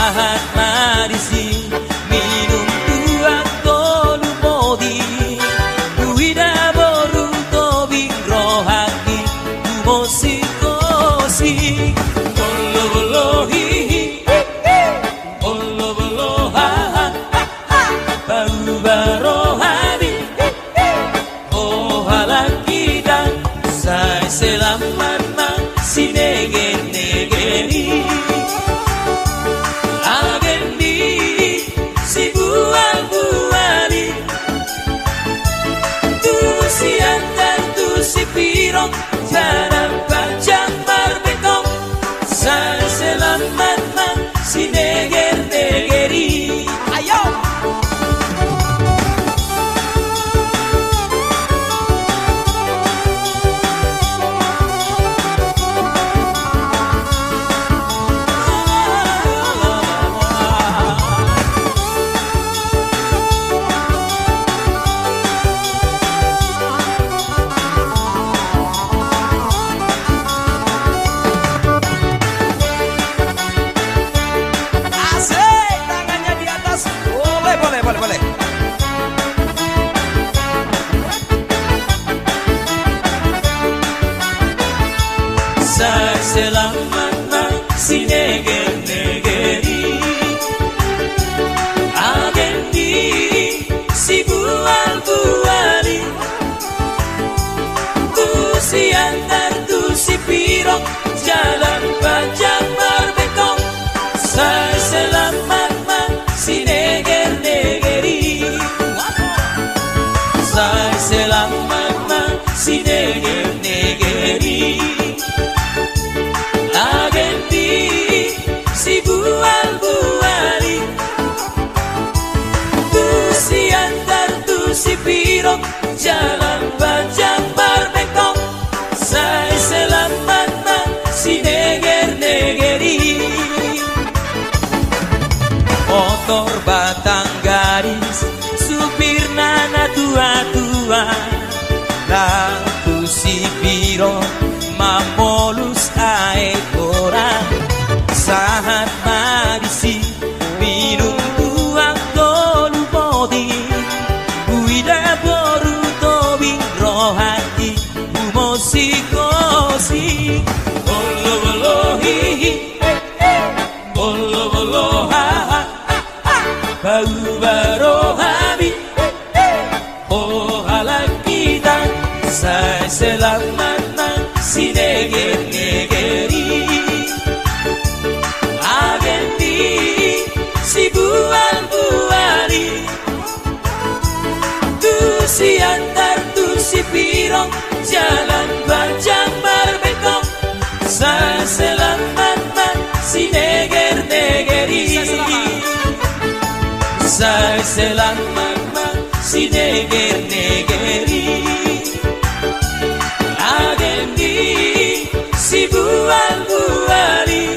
Sahat marisi minum tuak tolu modi Uida boru tobing rohaki Umosi kosi Bolo bolo hihi Bolo bolo ha ha ha Baru baro hari Oh halakida Saya selamat mang sinegen negeri Pirong jalan panjang berbekong Saya selamat mang si neger-negeri Ayo! Boleh. Saya selamat mang si neger-negeri Agendi si bual-buali Tu si antar tu si pirong jalan panjang berbekong Saya selamat mang si neger-negeri Saya selamat mang si neger-negeri Agendi si bual-buali Tu si antar tu si pirong jalan panjang berbekong Saya selamat mang si neger-negeri Motor batang garis supir nana tua-tua Lalu si piro mamolus aekoran Sahat marisi minum tuang tolu modi Uida boru tobing rohati umosi kosi Bolo bolo hihi Bolo bolo ha ha Baru baro habi Oh halak kita Saya selamat mang si neger-negeri Agendi si bual-buali Tu si antar tu si pirong jalan panjang berbekong Saya selamat mang si neger-negeri Saya selamat mang si neger-negeri Agendi si bual-buali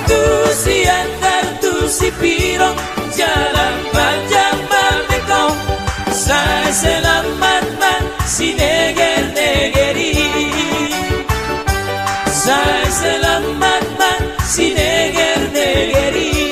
Tu si antar tu si pirong jalan panjang berbekong Saya selamat mang si neger-negeri Saya selamat mang si neger-negeri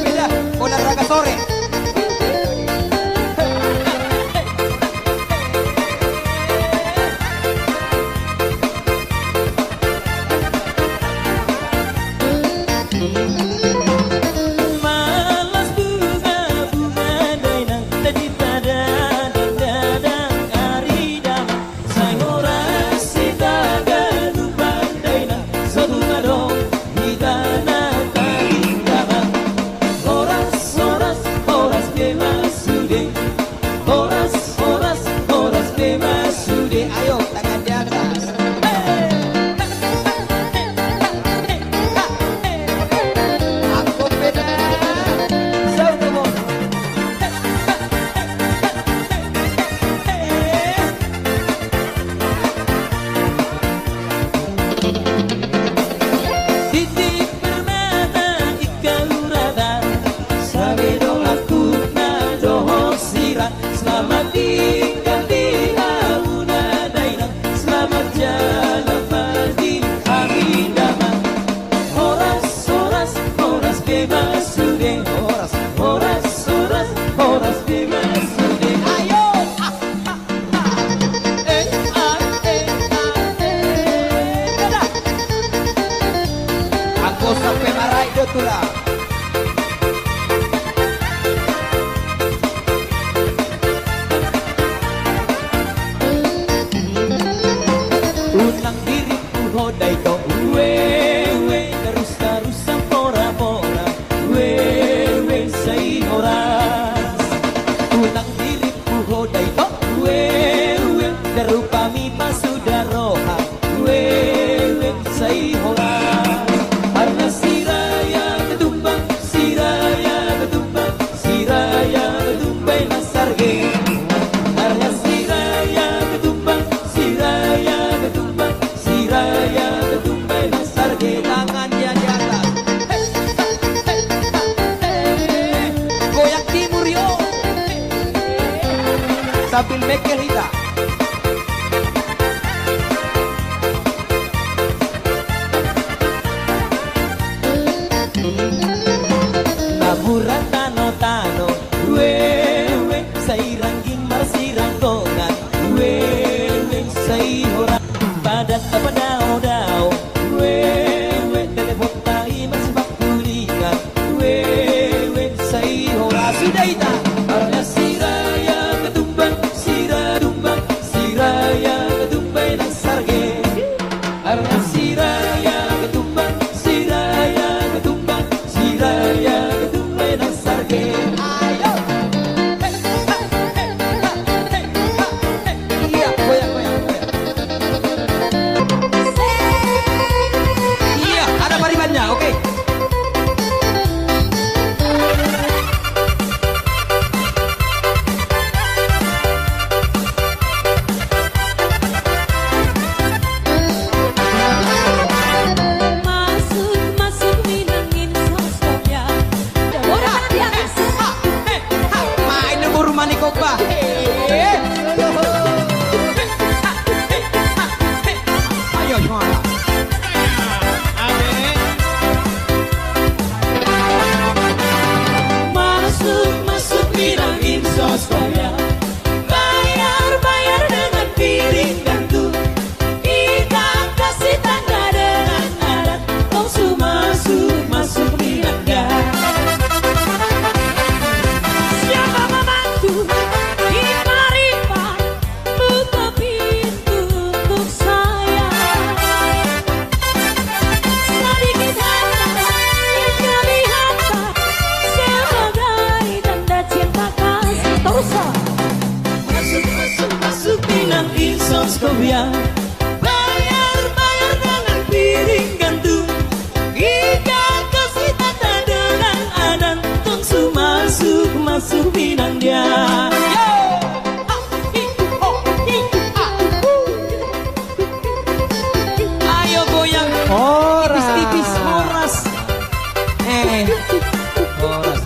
beda olahraga sore. Ayo tangan di atas. Aku beda. Titik permata ika urada sabedo aku na doho sirat. Selamat tinggal di auna daina, selamat jalan pagi angin damai. Horas horas horas bebas sudah, horas horas horas horas bebas sudah. Ayo. Beda. Aku sampai marah itu tuh lah. Ulang diriku hodai to we terus terusan pora pora we say horas. Ulang diriku hodai to we terupami sudah roha we say horas. Karena siraya ketumbang siraya ketumbang siraya ketumbang nasarge. Karena siraya ketumbang siraya ketumbang siraya ketumbang nasarge. Tangannya di atas. Goyak timur yo. Sambil mekel hita. Naburan tano we say rangging marsirang gongan we say horas. Padat apa dao we telepon tahi masbak kuningan we say horas. Sudah ita karena siraya ketumbang siraya ketumbang nasarge. Karena siraya ketumbang siraya ketumbang siraya ketumbang nasarge. Ayo. Iya, goyak. Iya, ada paribannya, oke. Masuk minangin sosoknya. Orang dia Main nemu rumah nih kopa. Ayo semua. Masuk bilangin sosoknya. Bayar dengan piring gantung. Kita kasih tanda dengan adat. Masuk bilangnya. siapa membantu Ipa-Ripa buka pintu untuk saya. Sedikit harta yang kami harta sebagai tanda cinta kasih. Teruslah. Masuk bilangin sosoknya. Bayar dengan piring gantung. Kita kasih tanda dengan adat. Masuk binang dia. Ayo goyang. Tipis-tipis horas. Horas.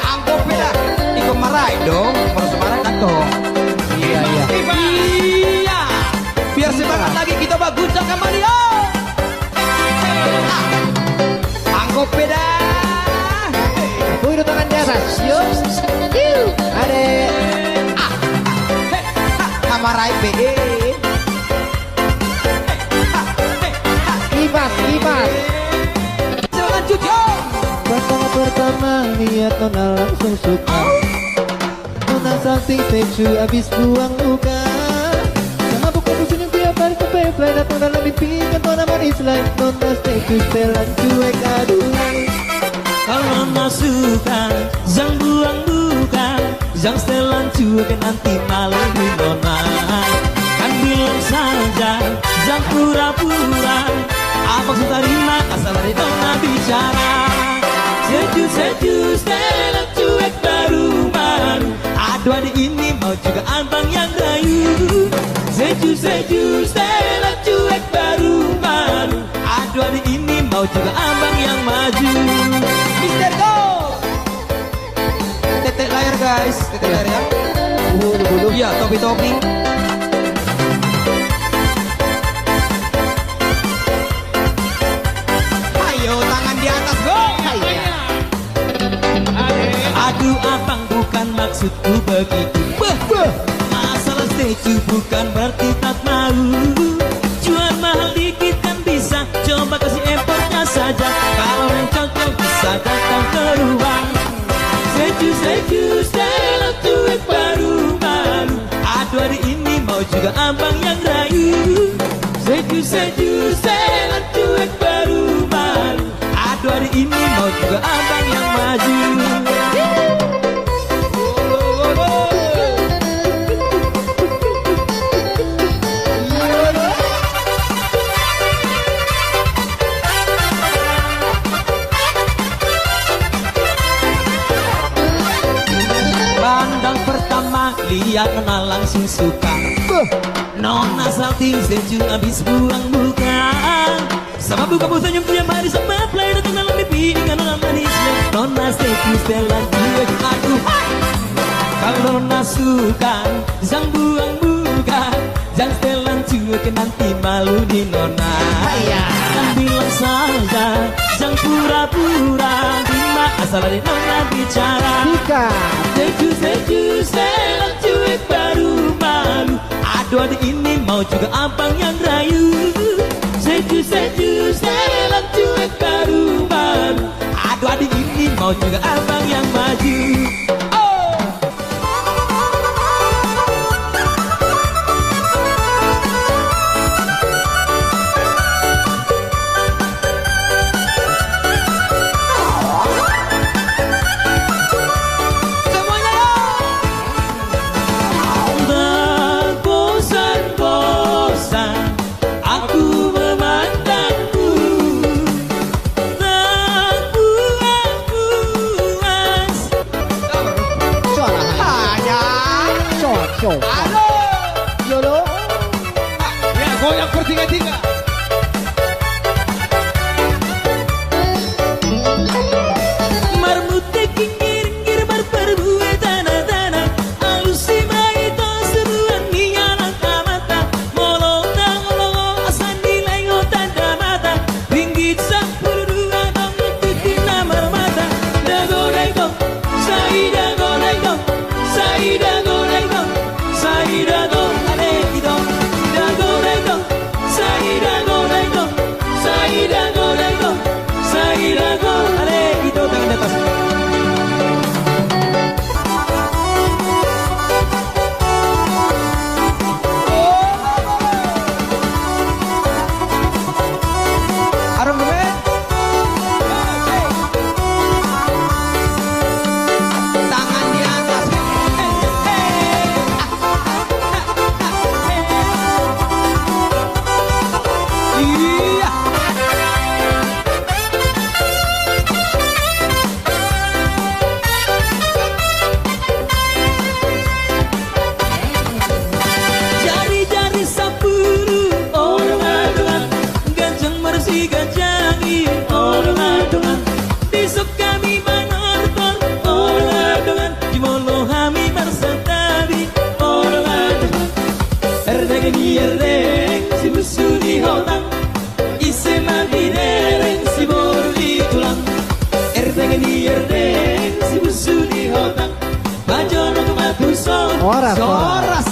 Angkop beda. Ikut marai dong. Kalau semarang datang. Iya. Biar semangat lagi kita bagus kembali. marai be. Ibas. Lanjut yo. Pertama lihat Nona langsung suka. Nona salting seju abis buang luka. Sama bukan senyum tiap hari ke play datang dalam mimpi kan Nona manis lain. Nona seju setelan cuek aduhai. Kalau Nona suka, jangan buang luka, jangan setelan cuek nanti malu di Nona. Kan bilang saja, jangan pura-pura. Apa maksud terima asal dari Nona bicara. Seju setelan cuek baru-baru. Aduh adik ini mau juga abang yang rayu. Seju setelan cuek baru-baru. Aduh adik ini mau juga abang yang maju. Mister Go. Tetek layar guys, tetek layar ya. Bulu. Iya, topi. Ayo tangan di atas go. Aduh abang bukan maksudku begitu. Masalah setuju bukan berarti tak mau. Jual mahal dikit kan bisa, coba kasih effortnya saja. Kalau yang cocok bisa datang ke ruang. Seju setelan cuek baru-baru. Aduh hari ini mau juga abang yang rayu. Seju setelan cuek baru-baru. Aduh hari ini mau juga abang yang maju. Pandang pertama lihat Nona langsung suka. Nona salting seju abis buang buka. Sama buka senyum tiap hari sama play datang dalam mimpi dengan Nona manisnya. Nona seju setelan cuek aduh. Kalau Nona suka jangan buang buka, jangan setelan cuek nanti malu di Nona. Kan bilang saja jangan pura-pura. Terima asal dari Nona bicara. Seju setelan cuek baru-baru. Aduh adik ini mau juga abang yang rayu. Seju setelan cuek baru-baru. Aduh adik ini mau juga abang yang maju. Halo. Yolo. Ya, goyang bertiga-tiga. Marmut kingir-kingir berperbuat tanah-tanah. Alusi maito seruan minyalan mata. Molong-molong asan dilengo tanda mata. Ringgit 10 dong ikutin nama mata. Dago-dago, sai-dago-dago, sai-dago-dago, sai-dago, ale-dago, dago-dago, sai-dago-dago, sai-dago-dago, sai-dago, ale-dago. Tangan di atas. Arung gemet. Tangan di atas. Iya. Jari-jari sapuru orang-orang, gajang bersih gajangi orang-orang. Besok kami menorton orang-orang, di molo kami bersatabi orang-orang. Erdeng si busu di hotang, isi mandi dereng si boru di tulang. Erdeng si busu di hotang, bajono kematuso. Oras. Soras.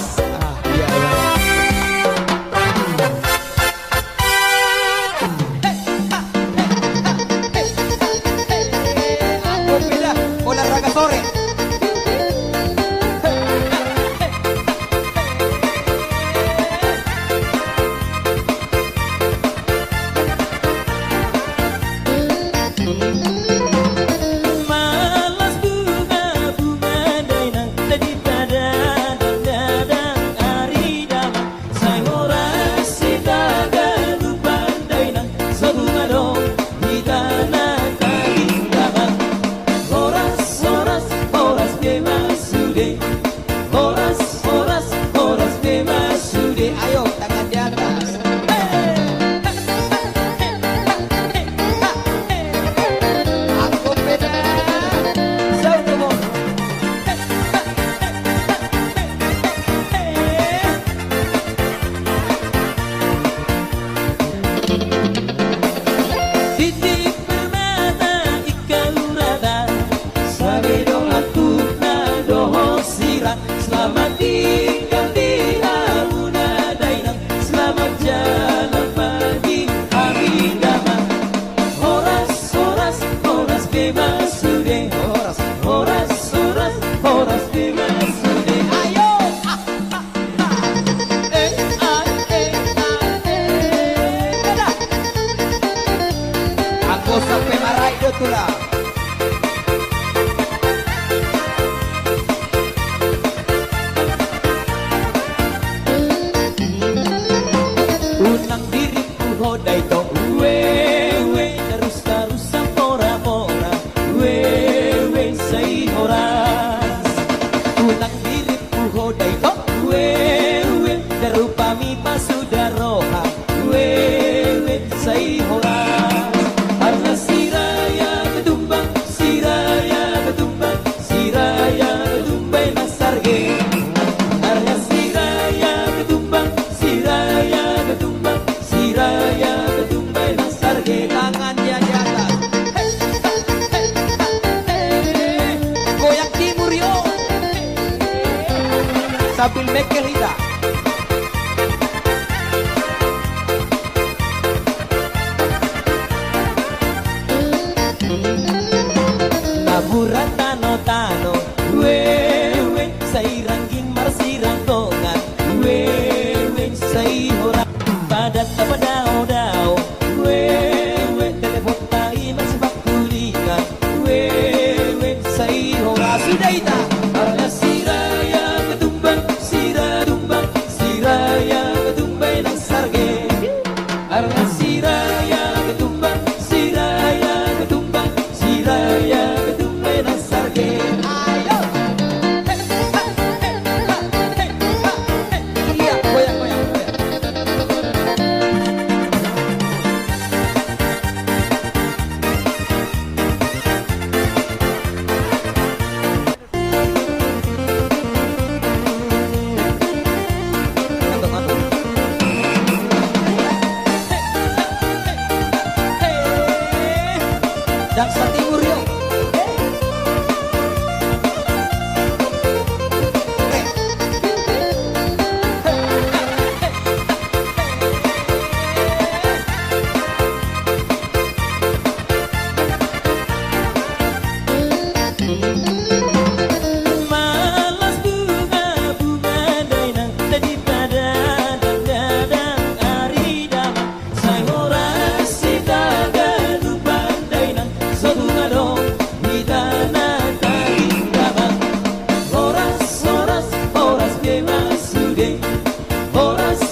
Iya. hodai to we terus pora pora we say horas unang diriku hodai to we terupami pasudaroha we say horas karena siraya ketumbang siraya ketumbang siraya ketumbang nasarge karena siraya ketumbang siraya ketumbang siraya ketumbang nasarge tangannya di atas goyang timur yo sambil mekel hita taburan tano we say rangging marsirang tongan we say hora padat apa dao we telepon tai masbak kulikan we say hora sudah ita karena siraya ketumbang siraya ketumbang nang sarge karena siraya ketumbang siraya ketumbang siraya ketumbang nang sarge ayo iya goyang Daksa Timur yo. Malas bunga dainang tadi pada dadang ari daman say horas sitaga lupan dainang sabunga dong hidana tadi daman horas bemasude horas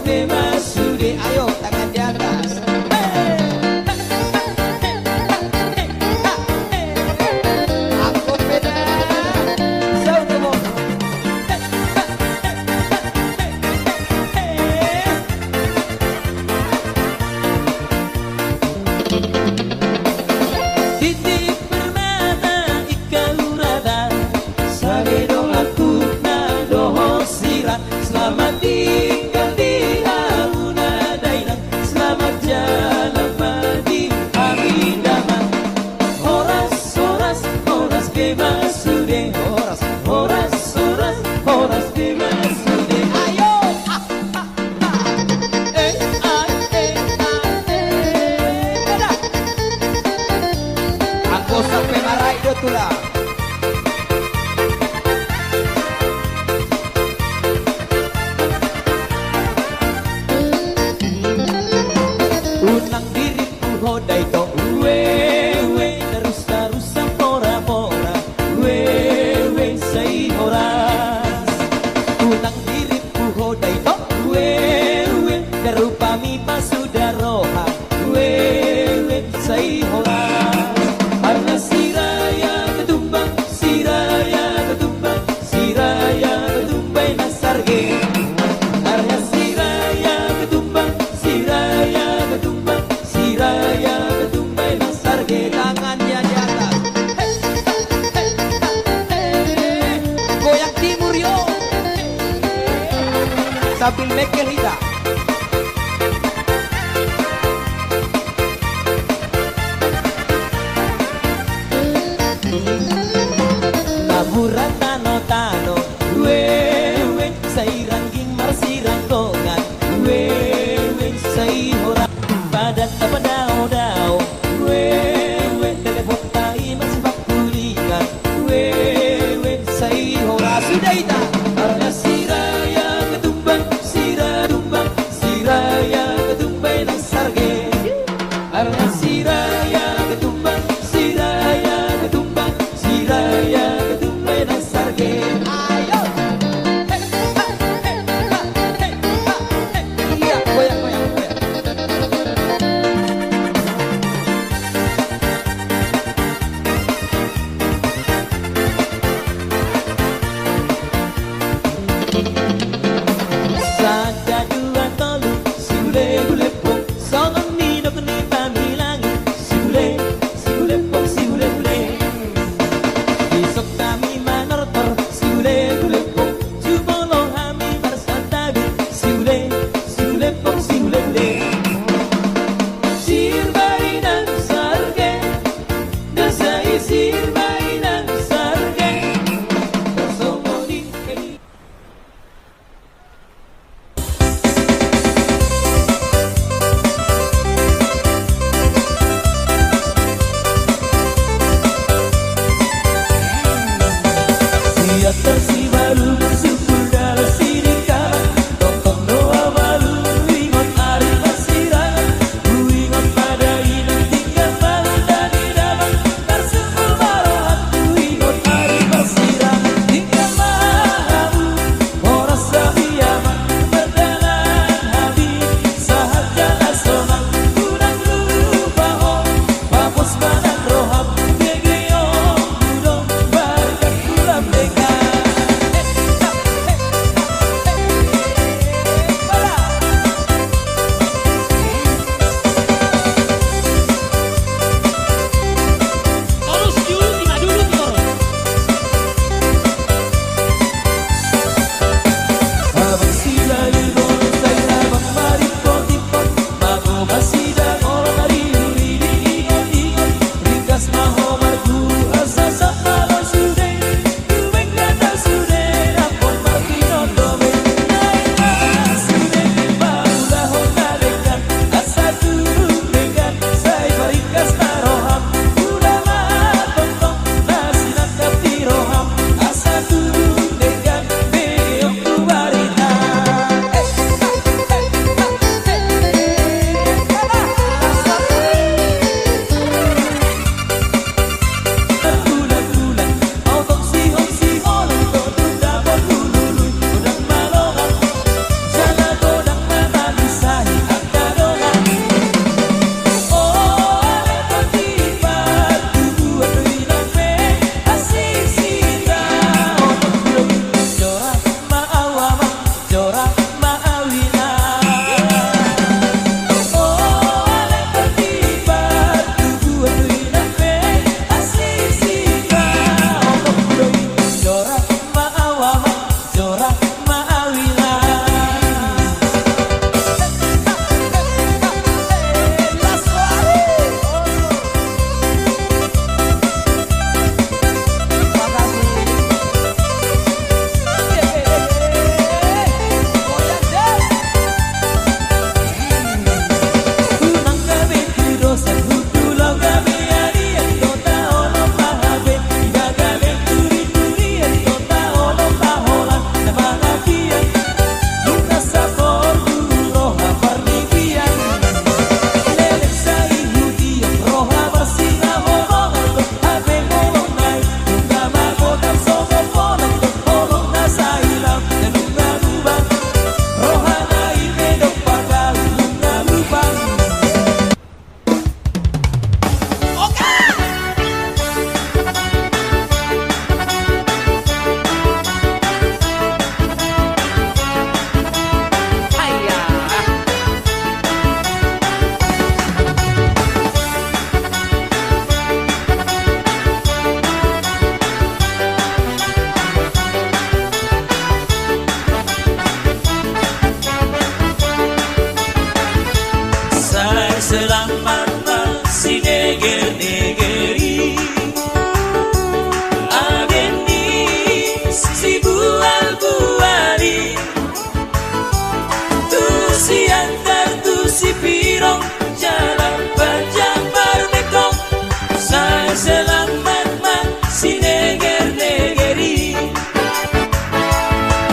bemasude ayo tangan di atas angkut beda saudo mo titip permata ikaw rada sabi dong aku na doho sira selamat tinggal di hauna dainang selamat jalan di aminaman horas bemasude horas bemasude ayo beda aku sampai marai do tula unang diriku hodai to we terus pora pora we say horas unang diriku hodai to we terupami pasudaroha we say horas karena siraya ketumbang siraya ketumbang siraya ketumbang nasarge karena siraya ketumbang siraya ketumbang siraya ketumbang nasarge tangannya di atas goyang timur yo sambil mekel hita taburan tano we say rangging marsirang tongan we say hora padat apa dao we telepon tai masbak kulikan we say hora sudah ita karena siraya ketumbang selamat masih neger-negeri Ageni si bual-buali Tu si antar tu si pirong jalan panjang berbekong Saya selamat masih neger-negeri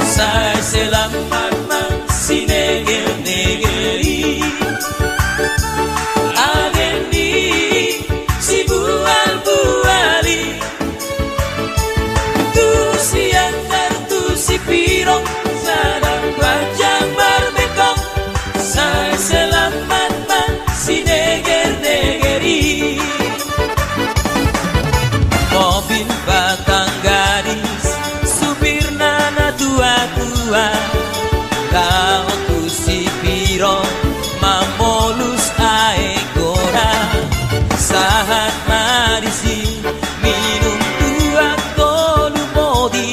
Saya selamat masih neger-negeri Ageni si bual-buali Tu si antar tu si pirong jalan panjang berbekong Saya selamat masih neger-negeri Mobil batang gadis supir nana tua-tua Kau tu si pirong mamolus aekora Sahat marisi minum tua tolu modi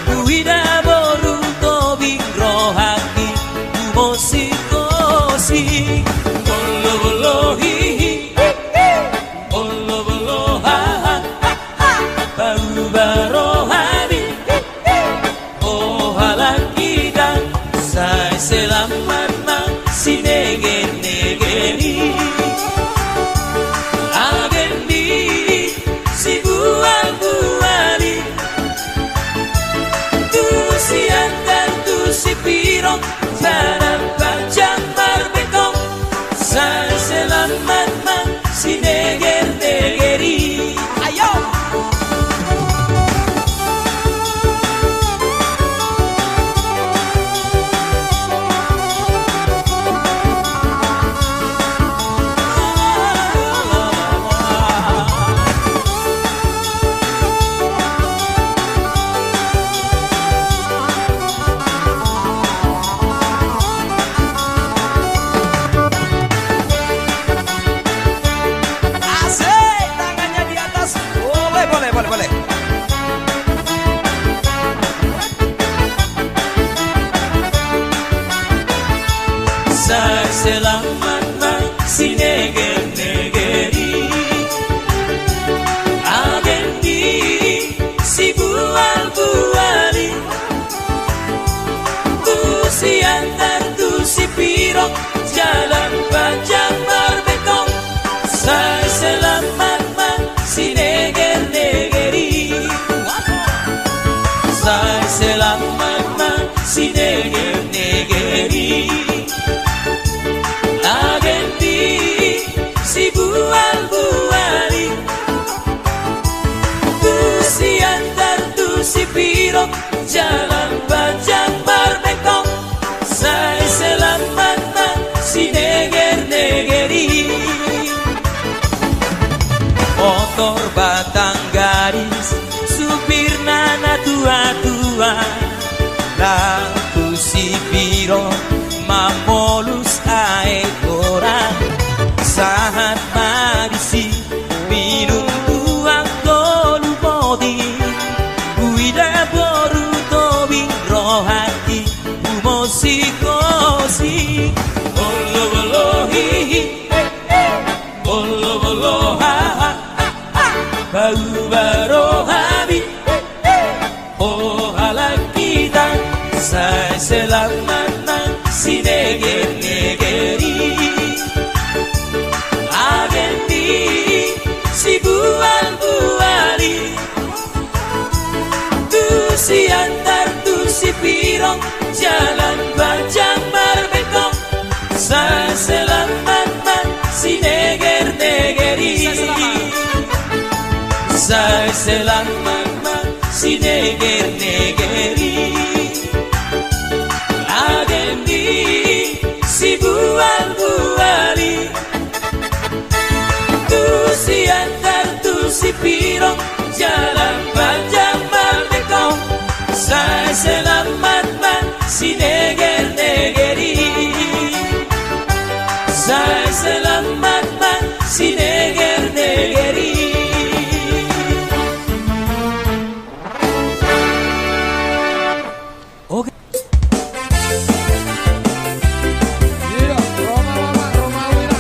Duida boru tobing rohaki Mosi-kosi Bolo-bolo hihi Bolo-bolo ha-ha Baru-baru hari Oh halaki dan Saya selamat masih neger-negeri Ageni si bual-buali Tu si antar tu si pirong jalan panjang berbekong Saya selamat masih neger-negeri Ayo! Asik, tangannya di atas. Boleh, boleh, boleh, boleh. Saya selamat masih neger-negeri Ageni si bual-buali Tu si antar tu si pirong jalan panjang berbekong Saya selamat masih neger-negeri Saya selamat masih neger-negeri Ageni si bual-buali Tu si antar tu si pirong jalan panjang berbekong Saya selamat masih neger-negeri Motor batang gadis supir nana tua-tua Lalu si pirong mamolus aekora Sahat marisi minum tuang tolu modi Uida boru tobing rohati Umosi-kosi Bolo-bolo hihi Bolo-bolo ha-ha Baru-baru habis Oh halak kita Saya selamat masih neger-negeri Ageni si bual-buali Tu si antar tu si pirong jalan panjang berbekong Saya selamat masih neger-negeri Saya selamat masih neger-negeri Ageni si bual-buali Tu si antar tu si pirong jalan panjang berbekong Saya selamat masih neger-negeri Saya selamat masih neger-negeri Oke. Iya, Roma Wira.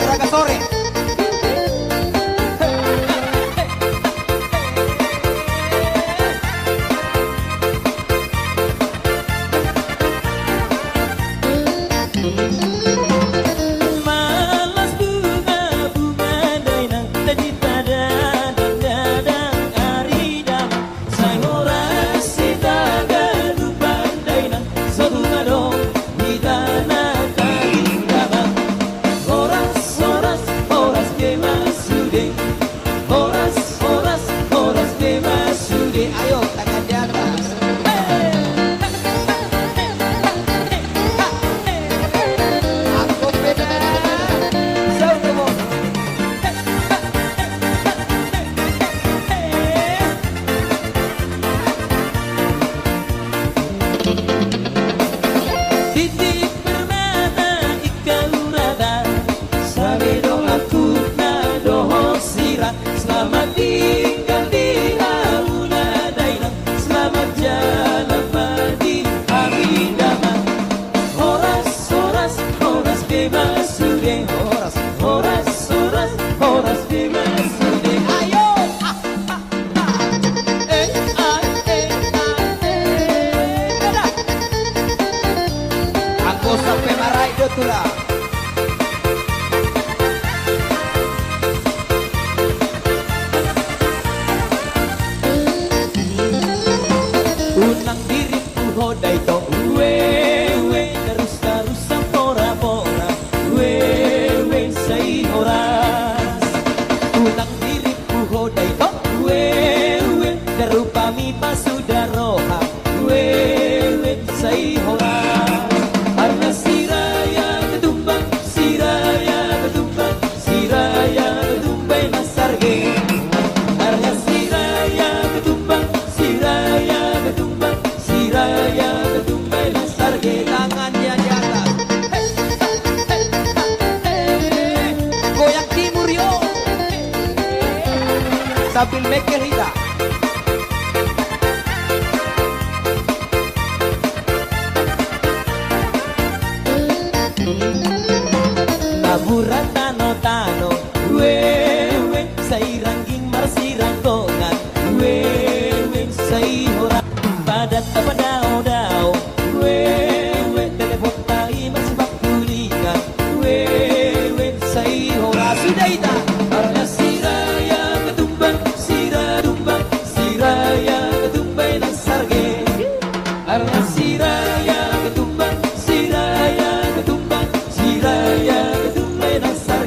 Raga sore. Malas bunga-bunga dainang tadi tada dadang ari dama say horas sitaga lubang dainang sabunga dong hidana kaling dama horas horas horas ke masude horas horas horas ke masude Ayo tangan di atas. Aku beda. Jauh demo. Titik permata ikau rada sabe dong aku nadoh sirah selamat tinggal di launa dainang selamat jalan padi hari dama horas horas horas bebasude horas horas horas horas bebasude ayo Aku sampai marai do tula. unang diriku hodai to we terus terus pora pora we say horas unang diriku hodai to we derupami pasuda roha we say horas karena siraya ketumbang siraya ketumbang siraya ketumbang nasarge karena siraya ketumbang siraya ketumbang siraya ketumbang nasarge Tangannya di atas. Goyang timur yo. Sambil mekel hita. Taburan tano-tano we say rangging marsirang kongan we say horas padat apa dao-dao we telepon tahi masibak kulikan we say horas sudah ita karena siraya ketumbang siradumbang siraya ketumbang nasarge karena siraya ketumbang siraya ketumbang siraya ketumbang nasarge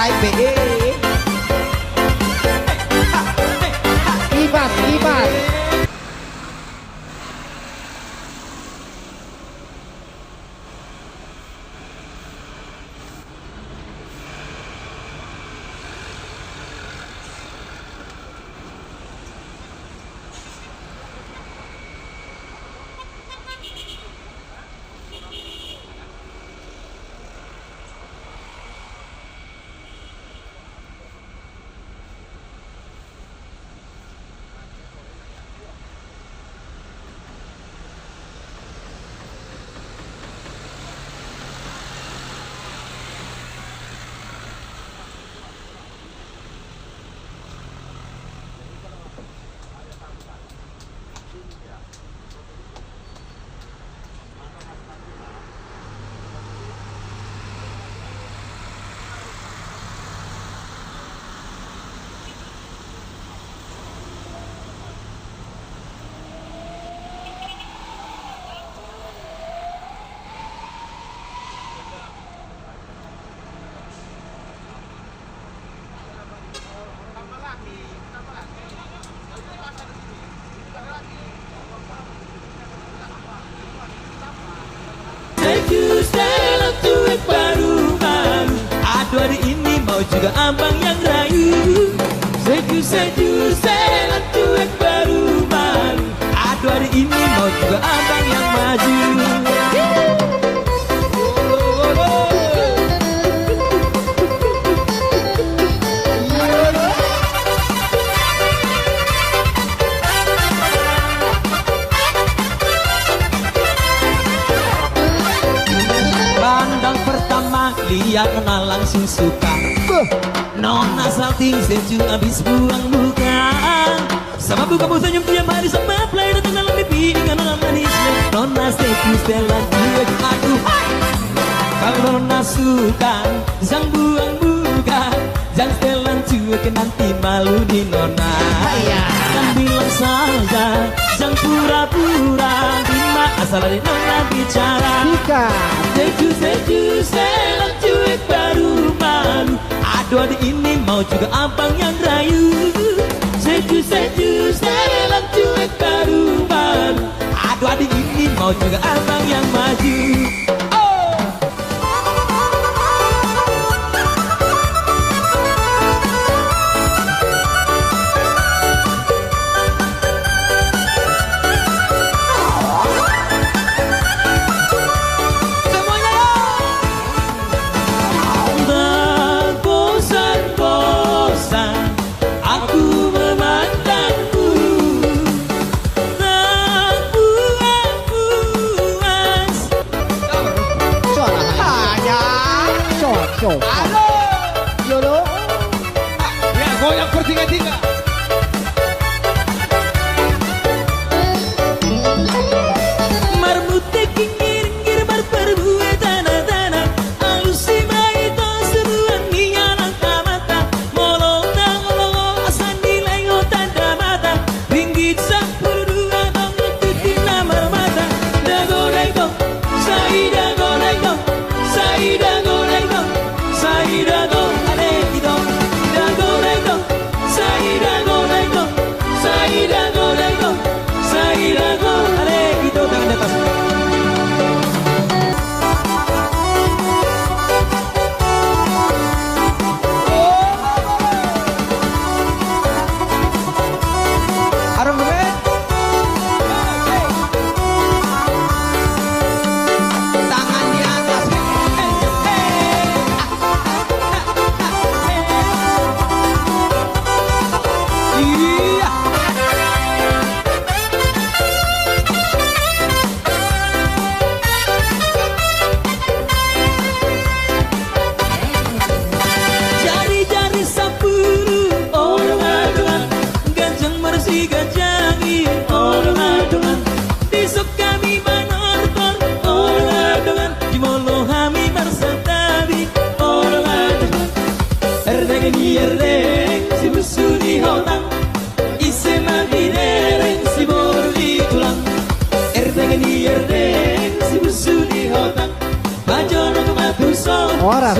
marai be. Ibas, ibas. Aduh hari ini mau juga abang yang rayu. Seju selan cuek baru malu. Aduh hari ini mau juga abang yang maju. Pandang pertama lihat kenal langsung suka. Nona salting seju abis buang muka. Sama buka bu senyum tiap hari sama play datang dalam mimpi dengan nona manisnya. Nona seju selan cuek aduh hai. Kalau nona suka jangan buang muka. Jangan setelan cuek nanti malu di nona. Kan bilang saja jangan pura-pura. Bima asal dari nona bicara. Seju selan cuek baru malu. Aduh adik ini mau juga abang yang rayu. Seju selan cuek baru malu. Aduh adik ini mau juga abang yang maju. Halo. Yolo. Ya goyang bertiga-tiga. Marmute kingir-kingir berperbuat tanah-tanah. Alusi maito seruan niya ng kamata. Molong-molong asan nilayo tanda mata. Ringgit sa purudua ng nagtitin na marmata. Dago-dago, sai-dago-dago, sai-dago-dago, sai-dago, alekito. Dago-dago, sai-dago-dago, sai-dago-dago, sai-dago, alekito. Tangan di atas. Arang bebek. Tangan di atas. Iya. Jari-jari sapuru orang-orang. Ganjang bersih ganjangin orang-orang. Besok kami menortor orang-orang. Di molo kami bersatabi orang-orang. Erdeng si busu di honang. Ise mandi dereng si bor di tulang. Erdeng si busu di honang. Bajono kematuso. Ora,